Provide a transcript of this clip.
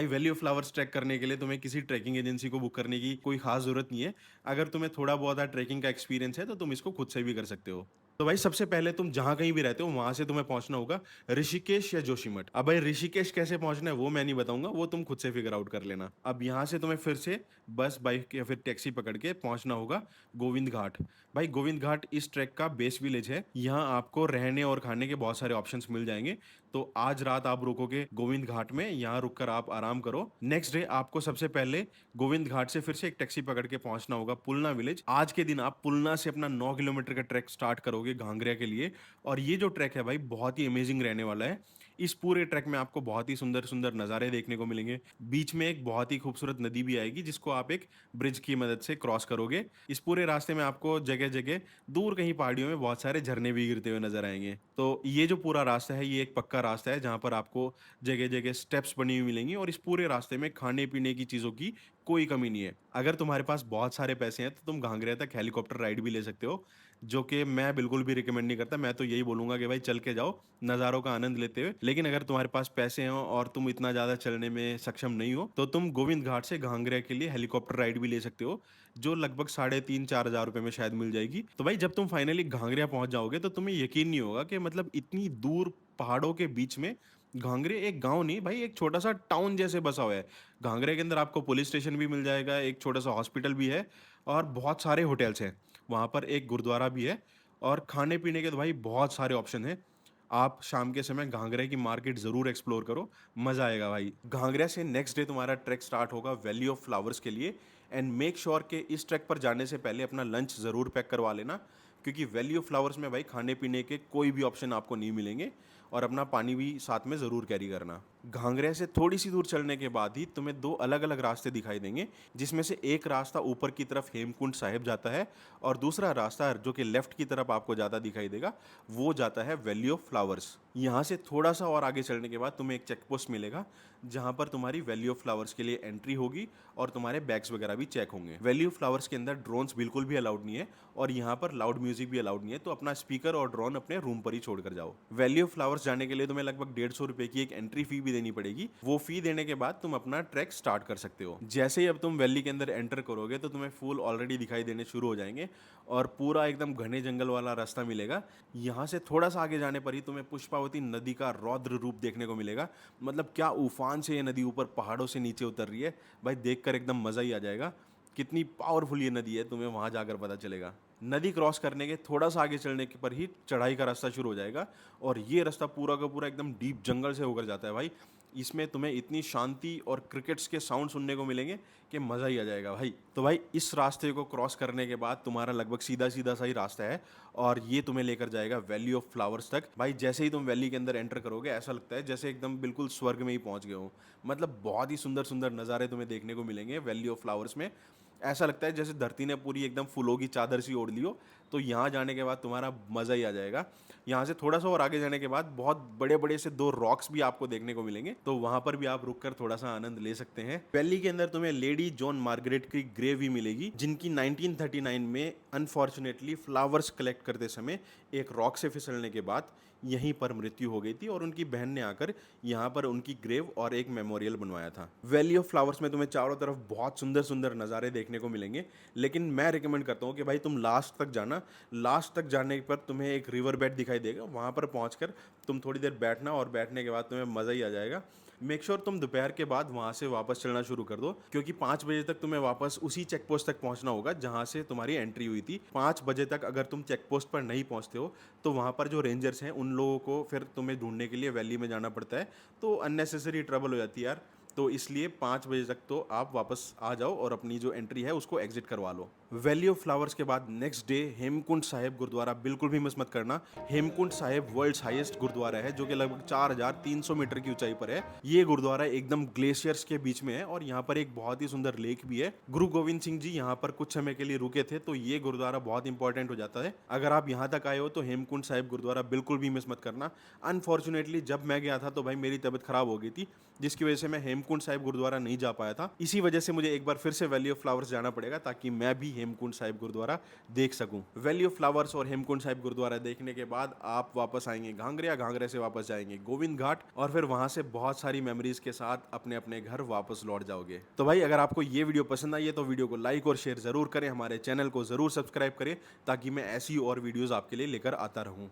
भाई valley of flowers track करने के लिए तुम्हें किसी ट्रैकिंग एजेंसी को बुक करने की कोई खास जरूरत नहीं है। अगर तुम्हें थोड़ा बहुत ट्रैकिंग का एक्सपीरियंस है तो तुम इसको खुद से भी कर सकते हो। तो भाई सबसे पहले तुम जहां कहीं भी रहते हो वहां से तुम्हें पहुंचना होगा ऋषिकेश या जोशीमठ। अब भाई ऋषिकेश कैसे पहुंचना है वो मैं नहीं बताऊंगा, वो तुम खुद से फिगर आउट कर लेना। अब यहाँ से तुम्हें फिर से बस बाइक या फिर टैक्सी पकड़ के पहुंचना होगा गोविंद घाट। भाई गोविंद घाट इस ट्रैक का बेस विलेज है, यहाँ आपको रहने और खाने के बहुत सारे ऑप्शंस मिल जाएंगे। तो आज रात आप रुकोगे गोविंद घाट में, यहाँ रुककर आप आराम करो। नेक्स्ट डे आपको सबसे पहले गोविंद घाट से फिर से एक टैक्सी पकड़ के पहुंचना होगा पुलना विलेज। आज के दिन आप पुलना से अपना 9 किलोमीटर का ट्रैक स्टार्ट करोगे घांगरिया के लिए। और ये जो ट्रैक है भाई बहुत ही अमेजिंग रहने वाला है। इस पूरे ट्रैक में आपको बहुत ही सुंदर सुंदर नज़ारे देखने को मिलेंगे। बीच में एक बहुत ही खूबसूरत नदी भी आएगी जिसको आप एक ब्रिज की मदद से क्रॉस करोगे। इस पूरे रास्ते में आपको जगह जगह दूर कहीं पहाड़ियों में बहुत सारे झरने भी गिरते हुए नजर आएंगे। तो ये जो पूरा रास्ता है ये एक पक्का रास्ता है जहाँ पर आपको जगह जगह स्टेप्स बनी हुई मिलेंगी और इस पूरे रास्ते में खाने पीने की चीज़ों की कोई कमी नहीं है। अगर तुम्हारे पास बहुत सारे पैसे हैं तो तुम घांगरिया तक हेलीकॉप्टर राइड भी ले सकते हो, जो कि मैं बिल्कुल भी रिकमेंड नहीं करता। मैं तो यही बोलूंगा कि भाई चल के जाओ नज़ारों का आनंद लेते हुए। लेकिन अगर तुम्हारे पास पैसे हो और तुम इतना ज़्यादा चलने में सक्षम नहीं हो तो तुम गोविंद घाट से घांगरिया के लिए हेलीकॉप्टर राइड भी ले सकते हो, जो लगभग 3,500-4,000 रुपए में शायद मिल जाएगी। तो भाई जब तुम फाइनली घांगरिया पहुंच जाओगे तो तुम्हें यकीन नहीं होगा कि मतलब इतनी दूर पहाड़ों के बीच में घांगरे एक गांव नहीं भाई, एक छोटा सा टाउन जैसे बसा हुआ है। घांगरे के अंदर आपको पुलिस स्टेशन भी मिल जाएगा, एक छोटा सा हॉस्पिटल भी है और बहुत सारे होटल्स हैं। वहाँ पर एक गुरुद्वारा भी है और खाने पीने के तो भाई बहुत सारे ऑप्शन हैं। आप शाम के समय घांगरे की मार्केट ज़रूर एक्सप्लोर करो, मज़ा आएगा भाई। घांगरा से नेक्स्ट डे तुम्हारा ट्रैक स्टार्ट होगा वैली ऑफ फ्लावर्स के लिए। एंड मेक श्योर कि इस ट्रैक पर जाने से पहले अपना लंच ज़रूर पैक करवा लेना, क्योंकि वैली ऑफ फ्लावर्स में भाई खाने पीने के कोई भी ऑप्शन आपको नहीं मिलेंगे। और अपना पानी भी साथ में ज़रूर कैरी करना। घांगरे से थोड़ी सी दूर चलने के बाद ही तुम्हें दो अलग अलग रास्ते दिखाई देंगे, जिसमें से एक रास्ता ऊपर की तरफ हेमकुंड साहिब जाता है और दूसरा रास्ता जो कि लेफ्ट की तरफ आपको ज़्यादा दिखाई देगा वो जाता है वैली ऑफ फ्लावर्स। यहाँ से थोड़ा सा और आगे चलने के बाद तुम्हें एक चेक पोस्ट मिलेगा जहाँ पर तुम्हारी वैली ऑफ फ्लावर्स के लिए एंट्री होगी और तुम्हारे बैग्स वगैरह भी चेक होंगे। वैली ऑफ फ्लावर्स के अंदर ड्रोन्स बिल्कुल भी अलाउड नहीं है और यहाँ पर लाउड म्यूजिक भी अलाउड नहीं है, तो अपना स्पीकर और ड्रोन अपने रूम पर ही छोड़ कर जाओ। वैली ऑफ फ्लावर्स जाने के लिए तुम्हें लगभग 150 रुपए की एक एंट्री फी भी देनी पड़ेगी। वो फी देने के बाद तुम अपना ट्रैक स्टार्ट कर सकते हो। जैसे ही अब तुम वैली के अंदर एंटर करोगे तो तुम्हें फूल ऑलरेडी दिखाई देने शुरू हो जाएंगे और पूरा एकदम घने जंगल वाला रास्ता मिलेगा। यहाँ से थोड़ा सा आगे जाने पर ही तुम्हें पुष्पावती नदी का रौद्र रूप देखने को मिलेगा। मतलब क्या उफान से ये नदी ऊपर पहाड़ों से नीचे उतर रही है भाई, देखकर एकदम मजा ही आ जाएगा। कितनी पावरफुल ये नदी है तुम्हें वहां जाकर पता चलेगा। नदी क्रॉस करने के थोड़ा सा आगे चलने के पर ही चढ़ाई का रास्ता शुरू हो जाएगा और ये रास्ता पूरा का पूरा एकदम डीप जंगल से होकर जाता है भाई। इसमें तुम्हें इतनी शांति और क्रिकेट्स के साउंड सुनने को मिलेंगे कि मज़ा ही आ जाएगा भाई। तो भाई इस रास्ते को क्रॉस करने के बाद तुम्हारा लगभग सीधा सीधा सा ही रास्ता है और ये तुम्हें लेकर जाएगा वैली ऑफ फ्लावर्स तक। भाई जैसे ही तुम वैली के अंदर एंटर करोगे ऐसा लगता है जैसे एकदम बिल्कुल स्वर्ग में ही पहुंच गए हो। मतलब बहुत ही सुंदर सुंदर नज़ारे तुम्हें देखने को मिलेंगे वैली ऑफ फ्लावर्स में। ऐसा लगता है जैसे धरती ने पूरी एकदम फूलों की चादर सी ओढ़ ली हो। तो यहाँ जाने के बाद तुम्हारा मज़ा ही आ जाएगा। यहाँ से थोड़ा सा और आगे जाने के बाद बहुत बड़े बड़े से दो रॉक्स भी आपको देखने को मिलेंगे, तो वहाँ पर भी आप रुककर थोड़ा सा आनंद ले सकते हैं। वैली के अंदर तुम्हें लेडी जॉन मार्गरेट की ग्रेव भी मिलेगी, जिनकी 1939 में अनफॉर्चुनेटली फ्लावर्स कलेक्ट करते समय एक रॉक से फिसलने के बाद यहीं पर मृत्यु हो गई थी और उनकी बहन ने आकर यहाँ पर उनकी ग्रेव और एक मेमोरियल बनवाया था। वैली ऑफ फ्लावर्स में तुम्हें चारों तरफ बहुत सुंदर सुंदर नज़ारे देखने को मिलेंगे, लेकिन मैं रिकमेंड करता हूँ कि भाई तुम लास्ट तक जाना। लास्ट तक जाने पर तुम्हें एक रिवर बेड दिखाई देगा, वहाँ पर पहुँचकर तुम थोड़ी देर बैठना और बैठने के बाद तुम्हें मज़ा ही आ जाएगा। मेक श्योर तुम दोपहर के बाद वहाँ से वापस चलना शुरू कर दो, क्योंकि 5 बजे तक तुम्हें वापस उसी चेक पोस्ट तक पहुँचना होगा जहाँ से तुम्हारी एंट्री हुई थी। 5 बजे तक अगर तुम चेक पोस्ट पर नहीं पहुँचते हो तो वहाँ पर जो रेंजर्स हैं उन लोगों को फिर तुम्हें ढूंढने के लिए वैली में जाना पड़ता है, तो अननेसेसरी ट्रबल हो जाती है यार। तो इसलिए 5 बजे तक तो आप वापस आ जाओ और अपनी जो एंट्री है उसको एग्जिट करवा लो। वैली ऑफ फ्लावर्स के बाद नेक्स्ट डे हेमकुंड साहिब गुरुद्वारा बिल्कुल भी मिस मत करना। हेमकुंड साहिब वर्ल्ड्स हाईएस्ट गुरुद्वारा है जो कि लगभग 4,300 मीटर की ऊंचाई पर है। ये गुरुद्वारा एकदम ग्लेशियर्स के बीच में है और यहाँ पर एक बहुत ही सुंदर लेक भी है। गुरु गोविंद सिंह जी यहाँ पर कुछ समय के लिए रुके थे, तो ये गुरुद्वारा बहुत इंपॉर्टेंट हो जाता है। अगर आप यहाँ तक आए हो तो हेमकुंड साहिब गुरुद्वारा बिल्कुल भी मिस मत करना। अनफॉर्चुनेटली जब मैं गया था तो भाई मेरी तबीयत खराब हो गई थी, जिसकी वजह से मैं हेमकुंड साहिब गुरुद्वारा नहीं जा पाया था। इसी वजह से मुझे एक बार फिर से वैली ऑफ फ्लावर्स जाना पड़ेगा ताकि मैं भी हेमकुंड साहिब गुरुद्वारा देख सकूं। वैली ऑफ फ्लावर्स और हेमकुंड साहिब गुरुद्वारा देखने के बाद आप वापस आएंगे घांगरिया, घांगरे से वापस जाएंगे गोविंद घाट और फिर वहां से बहुत सारी मेमोरीज के साथ अपने अपने घर वापस लौट जाओगे। तो भाई अगर आपको ये वीडियो पसंद आई है तो वीडियो को लाइक और शेयर जरूर करें, हमारे चैनल को जरूर सब्सक्राइब करें ताकि मैं ऐसी और वीडियोस आपके लिए लेकर आता रहूं।